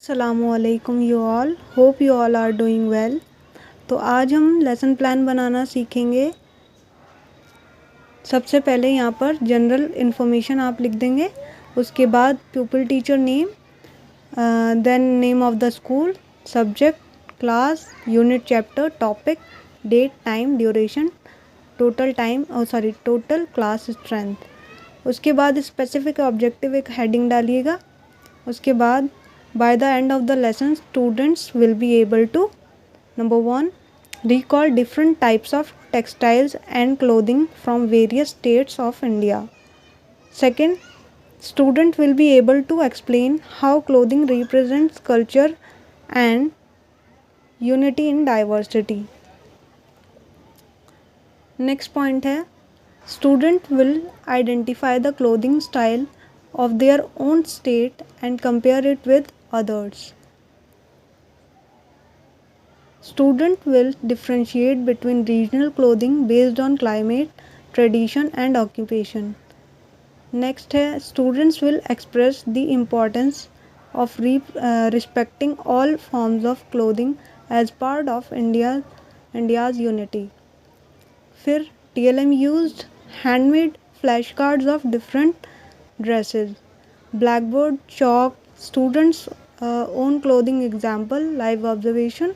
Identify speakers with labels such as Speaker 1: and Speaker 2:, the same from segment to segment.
Speaker 1: अस्सलामुअलैकुम you all, hope you all are doing well. तो आज हम लेसन प्लान बनाना सीखेंगे। सबसे पहले यहाँ पर जनरल इन्फॉर्मेशन आप लिख देंगे, उसके बाद pupil teacher name, then name of the school, subject, class, unit, chapter, topic, date, time, duration, total class strength. उसके बाद स्पेसिफिक ऑब्जेक्टिव एक हेडिंग डालिएगा। उसके बाद by the end of the lesson students will be able to number 1 recall different types of textiles and clothing from various states of India. Second, student will be able to explain how clothing represents culture and unity in diversity. Next point है, student will identify the clothing style of their own state and compare it with others. Student will differentiate between regional clothing based on climate, tradition and occupation. Next है, students will express the importance of respecting all forms of clothing as part of India's unity. फिर TLM used handmade flashcards of different dresses, blackboard, chalk, students own clothing example, live observation.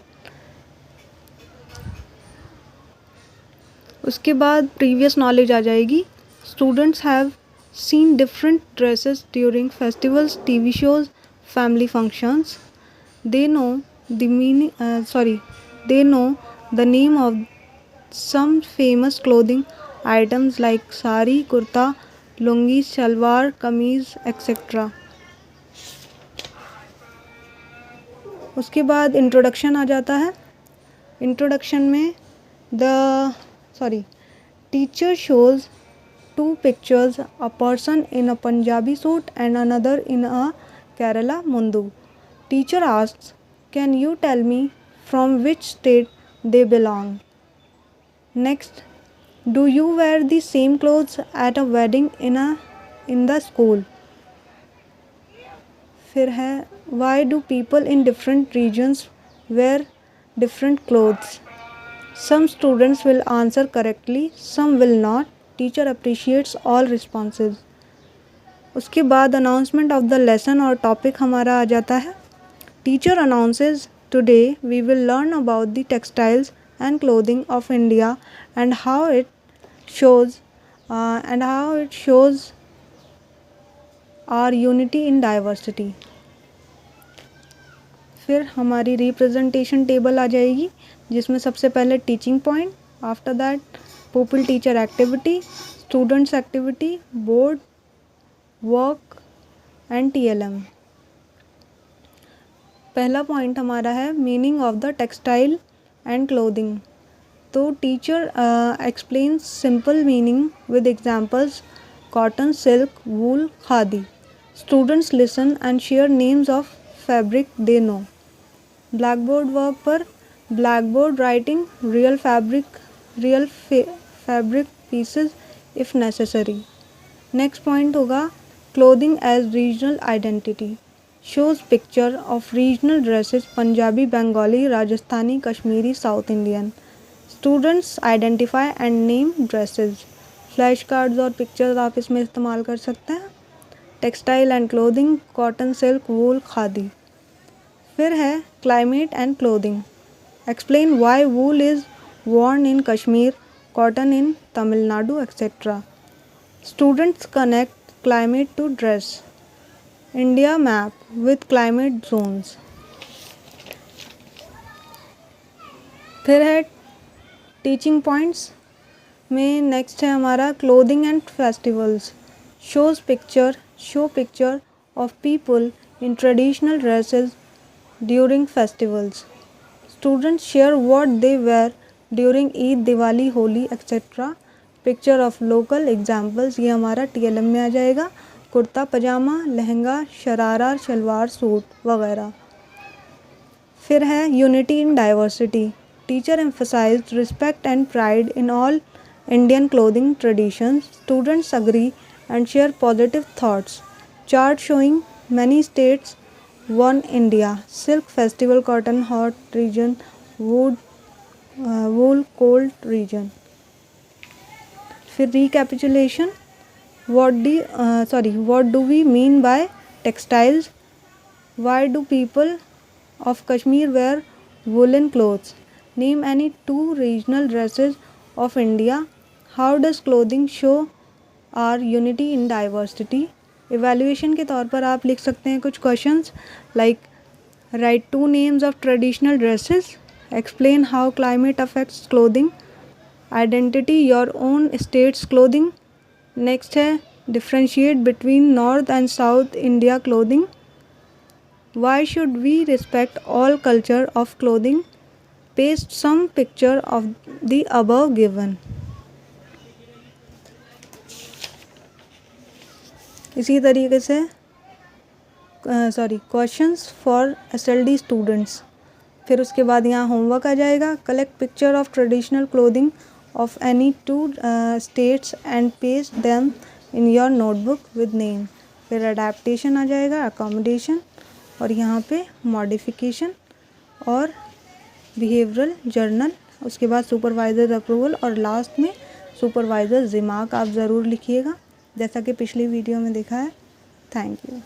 Speaker 1: उसके बाद previous knowledge आ जाएगी। Students have seen different dresses during festivals, TV shows, family functions. They know the name of some famous clothing items like sari, kurta, lungi, shalwar, kameez, etc. उसके बाद introduction आ जाता है। Introduction में teacher shows two pictures, a person in a Punjabi suit and another in a Kerala mundu. Teacher asks, can you tell me from which state they belong? Next, do you wear the same clothes at a wedding in the school? फिर है, why do people in different regions wear different clothes? Some students will answer correctly, some will not. Teacher appreciates all responses. उसके बाद announcement of the lesson और topic हमारा आ जाता है। Teacher announces, today we will learn about the textiles and clothing of India and how it shows our unity in diversity. फिर हमारी representation table आ जाएगी, जिसमें सबसे पहले teaching point, after that pupil teacher activity, students activity, board work and TLM. पहला point हमारा है meaning of the textile and clothing. तो teacher explains simple meaning with examples cotton, silk, wool, khadi. Students listen and share names of fabric they know. Blackboard work पर blackboard writing real fabric pieces if necessary. Next point होगा clothing as regional identity. Shows picture of regional dresses, Punjabi, Bengali, Rajasthani, Kashmiri, South Indian. Students identify and name dresses. Flash cards और pictures आप इसमें इस्तेमाल कर सकते हैं। Textile and clothing, cotton, silk, wool, khadi. फिर है climate and clothing. Explain why wool is worn in Kashmir, cotton in Tamil Nadu, etc. Students connect climate to dress. India map with climate zones. फिर है teaching points में next है हमारा clothing and festivals. Show picture of people in traditional dresses during festivals. Students share what they wear during Eid, Diwali, Holi, etcetera. Picture of local examples, ये हमारा TLM में आ जाएगा. कुर्ता पजामा, लहंगा, शरारा, शलवार सूट वगैरह. फिर है unity in diversity. Teacher emphasised respect and pride in all Indian clothing traditions. Students agree and share positive thoughts. Chart showing many states one India, silk festival, cotton hot region, wool cold region. फिर recapitulation, what do we mean by textiles? Why do people of Kashmir wear woolen clothes? Name any two regional dresses of India. How does clothing show our unity in diversity? Evaluation के तौर पर आप लिख सकते हैं कुछ questions like write two names of traditional dresses, explain how climate affects clothing, identity your own states clothing. Next है differentiate between north and south India clothing, why should we respect all culture of clothing, paste some picture of the above given. इसी तरीके से questions for SLD students. फिर उसके बाद यहाँ homework आ जाएगा, collect picture of traditional clothing of any two states and paste them in your notebook with name. फिर adaptation आ जाएगा, अकोमोडेशन, और यहाँ पे मॉडिफिकेशन और बिहेवियरल जर्नल। उसके बाद सुपरवाइज़र अप्रूवल और लास्ट में सुपरवाइज़र रिमार्क आप ज़रूर लिखिएगा, जैसा कि पिछली वीडियो में देखा है। Thank you.